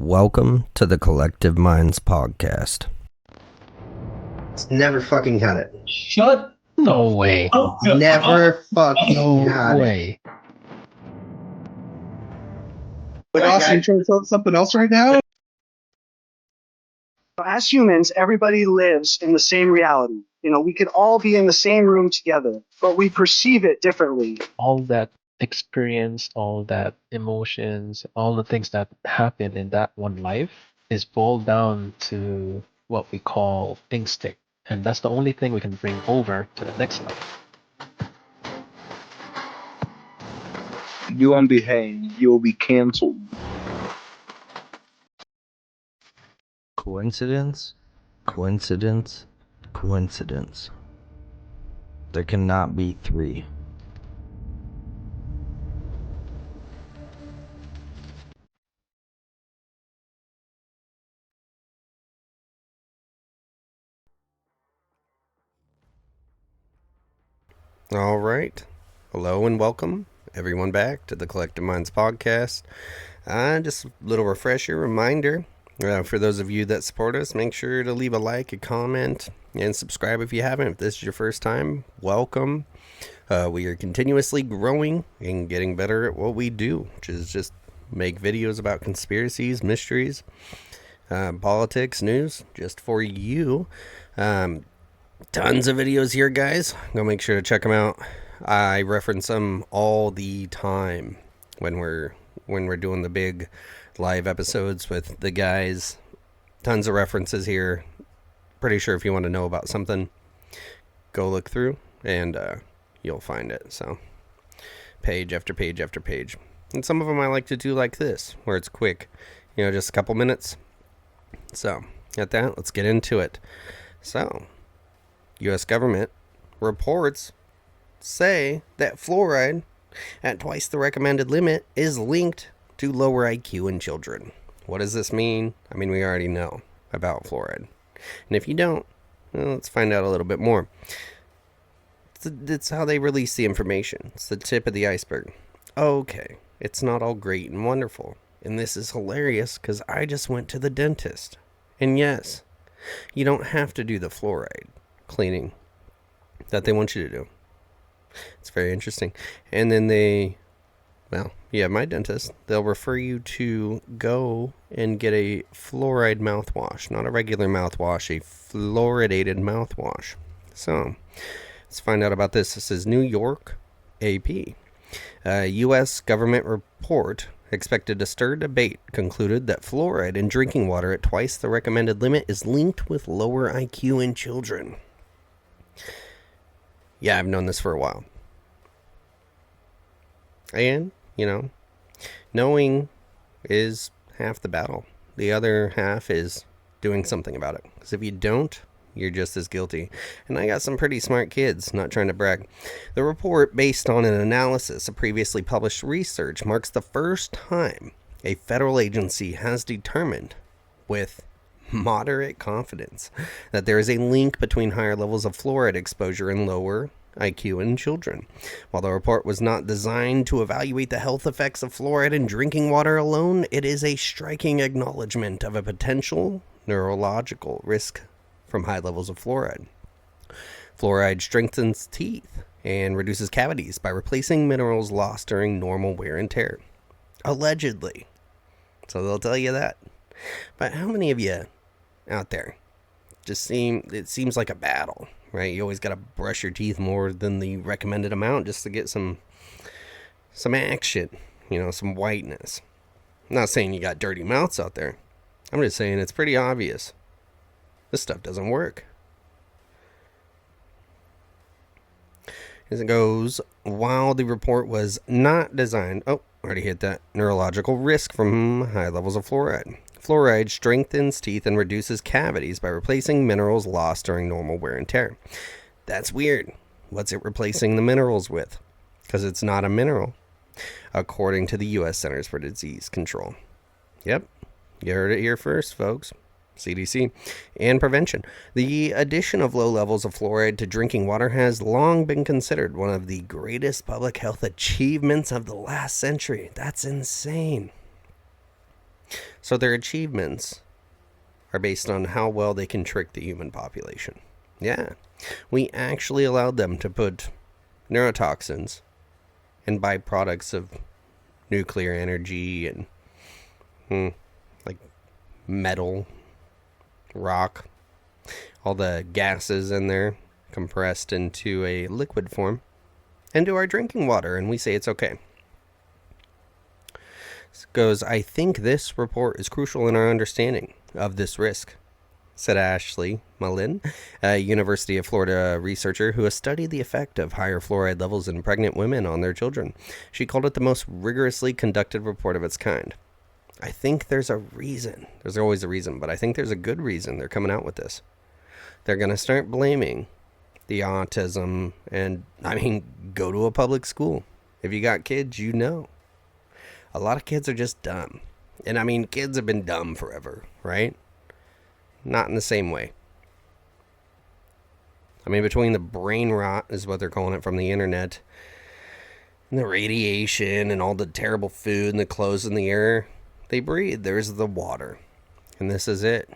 Welcome to the Collective Minds podcast. It's never fucking got it. Shut. No way. Never fucking No got it. way. But Austin, you trying to tell us something else right now? As humans, everybody lives in the same reality. We could all be in the same room together, but we perceive it differently. All that experience, all that emotions, all the things that happen in that one life is boiled down to what we call instinct. And that's the only thing we can bring over to the next life. You won't behave. You will be canceled. Coincidence? Coincidence? Coincidence. There cannot be three. All right. Hello and welcome everyone back to the Collective Minds podcast. Just a little refresher, reminder. For those of you that support us, make sure to leave a like, a comment, and subscribe if you haven't. If this is your first time, welcome. We are continuously growing and getting better at what we do, which is just make videos about conspiracies, mysteries, politics, news, just for you. Tons of videos here, guys. Go make sure to check them out. I reference them all the time when we're doing the big live episodes with the guys. Tons of references here. Pretty sure if you want to know about something, go look through and you'll find it. So page after page after page. And some of them I like to do like this, where it's quick, just a couple minutes. So at that, let's get into it. So U.S. government reports say that fluoride at twice the recommended limit is linked to lower IQ in children. What does this mean? I mean, we already know about fluoride. And if you don't, well, let's find out a little bit more. It's how they release the information. It's the tip of the iceberg. Okay, it's not all great and wonderful. And this is hilarious because I just went to the dentist. And yes, you don't have to do the fluoride cleaning that they want you to do. It's very interesting. And then my dentist, they'll refer you to go and get a fluoride mouthwash, not a regular mouthwash, a fluoridated mouthwash. So let's find out about this. This is New York AP. U.S. government report expected to stir debate concluded that fluoride in drinking water at twice the recommended limit is linked with lower IQ in children. Yeah, I've known this for a while. And, knowing is half the battle. The other half is doing something about it. Because if you don't, you're just as guilty. And I got some pretty smart kids, not trying to brag. The report, based on an analysis of previously published research, marks the first time a federal agency has determined with moderate confidence that there is a link between higher levels of fluoride exposure and lower IQ in children. While the report was not designed to evaluate the health effects of fluoride in drinking water alone, it is a striking acknowledgement of a potential neurological risk from high levels of fluoride. Fluoride strengthens teeth and reduces cavities by replacing minerals lost during normal wear and tear. Allegedly. So they'll tell you that. But how many of you out there it seems like a battle, right? You always got to brush your teeth more than the recommended amount just to get some action, some whiteness. I'm not saying you got dirty mouths out there. I'm just saying it's pretty obvious. This stuff doesn't work. As it goes, while the report was not designed... Oh, already hit that. Neurological risk from high levels of fluoride. Fluoride strengthens teeth and reduces cavities by replacing minerals lost during normal wear and tear. That's weird. What's it replacing the minerals with? Because it's not a mineral, according to the U.S. Centers for Disease Control. Yep, you heard it here first, folks. CDC, and prevention. The addition of low levels of fluoride to drinking water has long been considered one of the greatest public health achievements of the last century. That's insane. So their achievements are based on how well they can trick the human population. Yeah, we actually allowed them to put neurotoxins and byproducts of nuclear energy and like metal, rock, all the gases in there compressed into a liquid form into our drinking water, and we say it's okay. This goes, I think this report is crucial in our understanding of this risk, said Ashley Mullin, a University of Florida researcher who has studied the effect of higher fluoride levels in pregnant women on their children. She called it the most rigorously conducted report of its kind. I think there's a reason. There's always a reason, but I think there's a good reason they're coming out with this. They're going to start blaming the autism and, go to a public school. If you got kids, you know. A lot of kids are just dumb. And kids have been dumb forever, right? Not in the same way. Between the brain rot, is what they're calling it, from the internet, and the radiation, and all the terrible food, and the clothes in the air they breathe, there's the water. And this is it.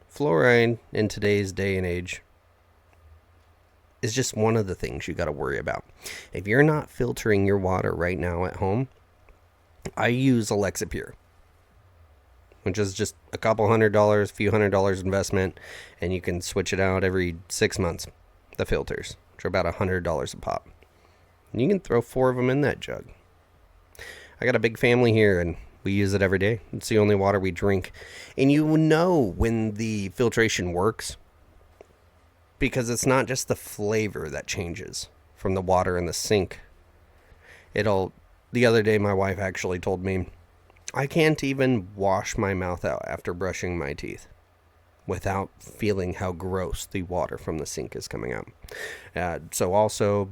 Fluoride, in today's day and age, is just one of the things you got to worry about. If you're not filtering your water right now at home, I use Alexa Pure, which is just a couple $100, few $100 investment, and you can switch it out every 6 months. The filters, which are about $100 a pop. And you can throw 4 of them in that jug. I got a big family here, and we use it every day. It's the only water we drink. And you know when the filtration works, because it's not just the flavor that changes from the water in the sink. The other day, my wife actually told me, I can't even wash my mouth out after brushing my teeth without feeling how gross the water from the sink is coming out. So also,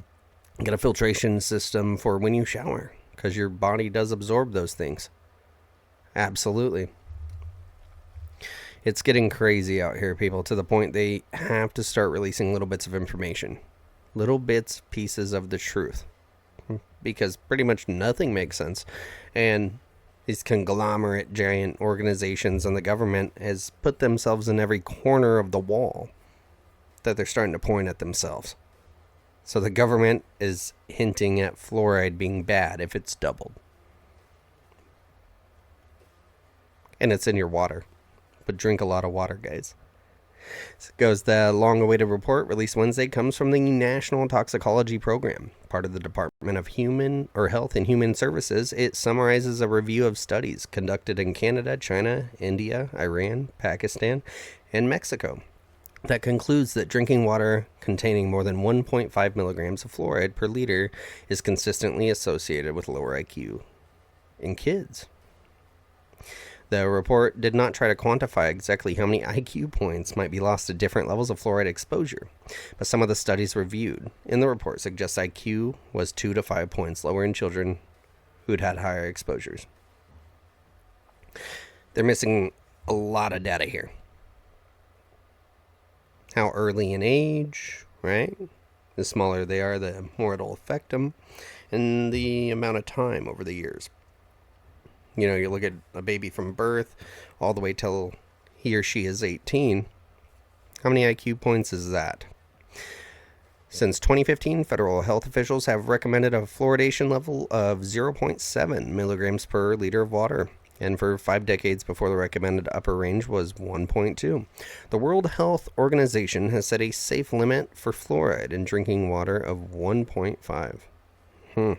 get a filtration system for when you shower, because your body does absorb those things. Absolutely. It's getting crazy out here, people, to the point they have to start releasing little bits of information. Little bits, pieces of the truth. Because pretty much nothing makes sense. And these conglomerate giant organizations and the government has put themselves in every corner of the wall that they're starting to point at themselves. So the government is hinting at fluoride being bad if it's doubled. And it's in your water. But drink a lot of water, guys. So it goes, the long-awaited report released Wednesday comes from the National Toxicology Program, part of the Department of Health and Human Services. It summarizes a review of studies conducted in Canada, China, India, Iran, Pakistan, and Mexico that concludes that drinking water containing more than 1.5 milligrams of fluoride per liter is consistently associated with lower IQ in kids. The report did not try to quantify exactly how many IQ points might be lost to different levels of fluoride exposure, but some of the studies reviewed in the report suggest IQ was 2 to 5 points lower in children who'd had higher exposures. They're missing a lot of data here. How early in age, right? The smaller they are, the more it'll affect them, and the amount of time over the years. You look at a baby from birth all the way till he or she is 18. How many IQ points is that? Since 2015, federal health officials have recommended a fluoridation level of 0.7 milligrams per liter of water. And for 5 decades before, the recommended upper range was 1.2. The World Health Organization has set a safe limit for fluoride in drinking water of 1.5.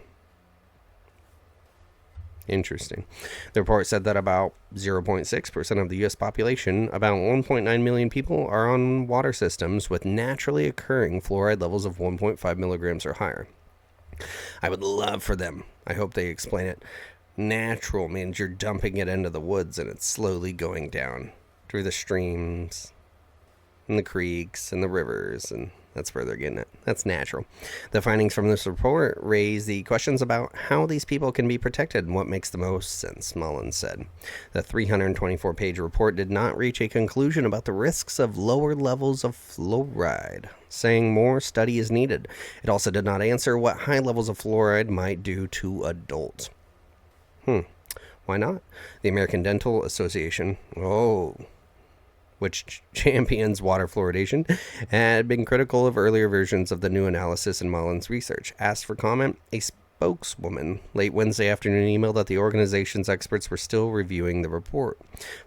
Interesting. The report said that about 0.6% of the U.S. population, about 1.9 million people, are on water systems with naturally occurring fluoride levels of 1.5 milligrams or higher. I would love for them, I hope they explain it. Natural means you're dumping it into the woods and it's slowly going down through the streams and the creeks and the rivers, and that's where they're getting it. That's natural. The findings from this report raise the questions about how these people can be protected and what makes the most sense, Mullins said. The 324-page report did not reach a conclusion about the risks of lower levels of fluoride, saying more study is needed. It also did not answer what high levels of fluoride might do to adults. Why not? The American Dental Association, which champions water fluoridation, had been critical of earlier versions of the new analysis in Mullen's research. Asked for comment, a spokeswoman late Wednesday afternoon emailed that the organization's experts were still reviewing the report.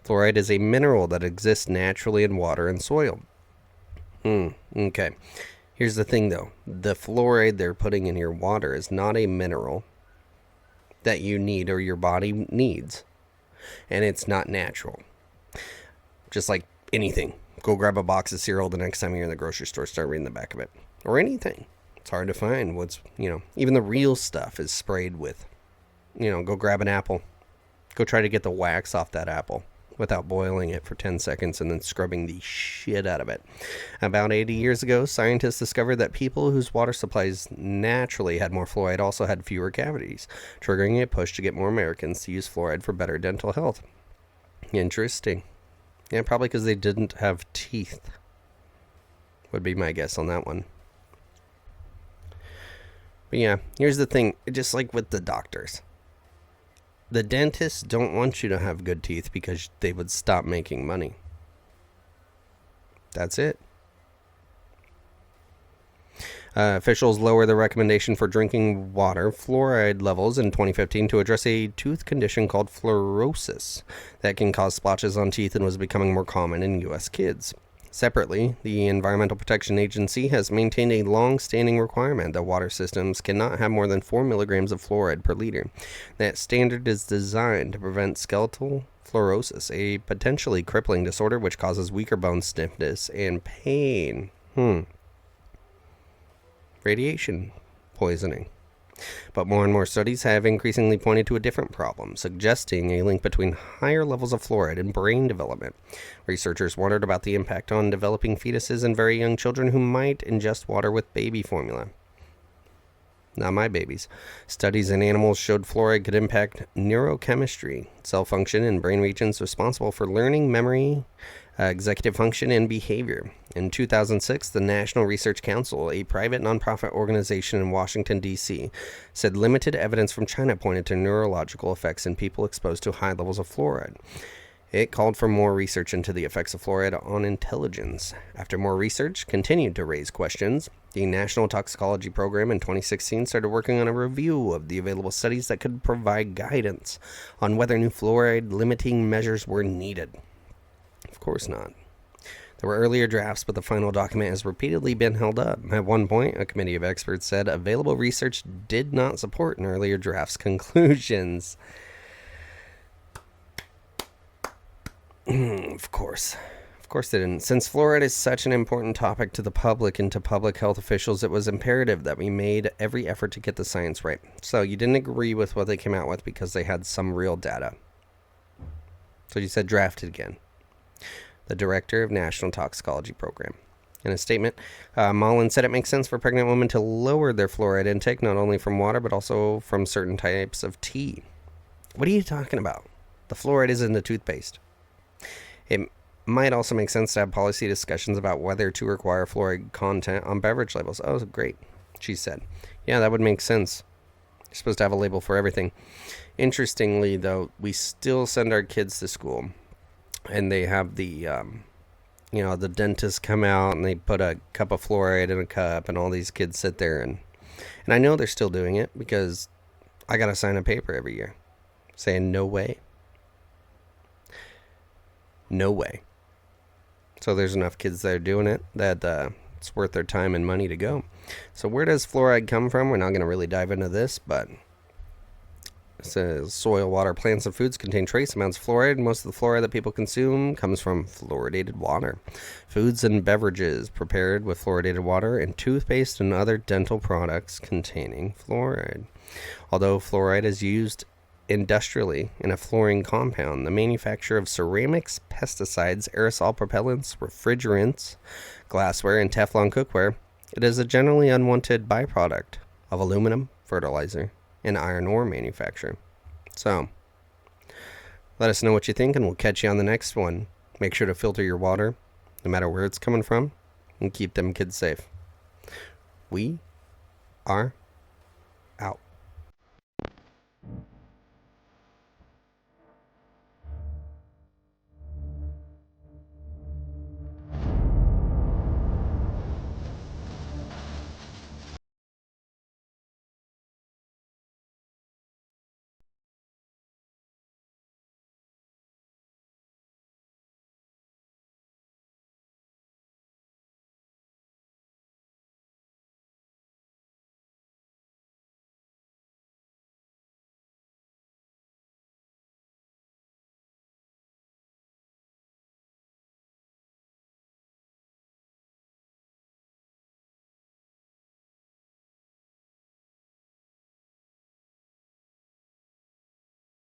Fluoride is a mineral that exists naturally in water and soil. Okay. Here's the thing, though. The fluoride they're putting in your water is not a mineral that you need or your body needs. And it's not natural. Just like anything. Go grab a box of cereal the next time you're in the grocery store, start reading the back of it. Or anything. It's hard to find what's, even the real stuff is sprayed with. Go grab an apple. Go try to get the wax off that apple without boiling it for 10 seconds and then scrubbing the shit out of it. About 80 years ago, scientists discovered that people whose water supplies naturally had more fluoride also had fewer cavities, triggering a push to get more Americans to use fluoride for better dental health. Interesting. Yeah, probably because they didn't have teeth, would be my guess on that one. But yeah, here's the thing, just like with the doctors. The dentists don't want you to have good teeth because they would stop making money. That's it. Officials lower the recommendation for drinking water fluoride levels in 2015 to address a tooth condition called fluorosis that can cause splotches on teeth and was becoming more common in U.S. kids. Separately, the Environmental Protection Agency has maintained a long-standing requirement that water systems cannot have more than 4 milligrams of fluoride per liter. That standard is designed to prevent skeletal fluorosis, a potentially crippling disorder which causes weaker bone stiffness and pain. Radiation poisoning. But more and more studies have increasingly pointed to a different problem, suggesting a link between higher levels of fluoride and brain development. Researchers wondered about the impact on developing fetuses and very young children who might ingest water with baby formula. Not my babies. Studies in animals showed fluoride could impact neurochemistry, cell function, and brain regions responsible for learning, memory, executive function, and behavior. In 2006, the National Research Council, a private nonprofit organization in Washington, D.C., said limited evidence from China pointed to neurological effects in people exposed to high levels of fluoride. It called for more research into the effects of fluoride on intelligence. After more research continued to raise questions, the National Toxicology Program in 2016 started working on a review of the available studies that could provide guidance on whether new fluoride limiting measures were needed. Of course not. There were earlier drafts, but the final document has repeatedly been held up. At one point, a committee of experts said available research did not support an earlier draft's conclusions. Of course they didn't. Since fluoride is such an important topic to the public and to public health officials, it was imperative that we made every effort to get the science right. So you didn't agree with what they came out with because they had some real data. So you said draft it again. The director of National Toxicology Program. In a statement, Mullen said it makes sense for pregnant women to lower their fluoride intake, not only from water, but also from certain types of tea. What are you talking about? The fluoride is in the toothpaste. It might also make sense to have policy discussions about whether to require fluoride content on beverage labels. Oh, great, she said. Yeah, that would make sense. You're supposed to have a label for everything. Interestingly, though, we still send our kids to school. And they have the, the dentists come out and they put a cup of fluoride in a cup and all these kids sit there. And I know they're still doing it because I got to sign a paper every year saying no way. No way. So there's enough kids that are doing it that it's worth their time and money to go. So where does fluoride come from? We're not going to really dive into this, but it says soil, water, plants, and foods contain trace amounts of fluoride. Most of the fluoride that people consume comes from fluoridated water. Foods and beverages prepared with fluoridated water, and toothpaste and other dental products containing fluoride. Although fluoride is used industrially in a fluorine compound, the manufacture of ceramics, pesticides, aerosol propellants, refrigerants, glassware, and Teflon cookware, it is a generally unwanted byproduct of aluminum, fertilizer, and iron ore manufacture. So, let us know what you think, and we'll catch you on the next one. Make sure to filter your water, no matter where it's coming from, and keep them kids safe. We are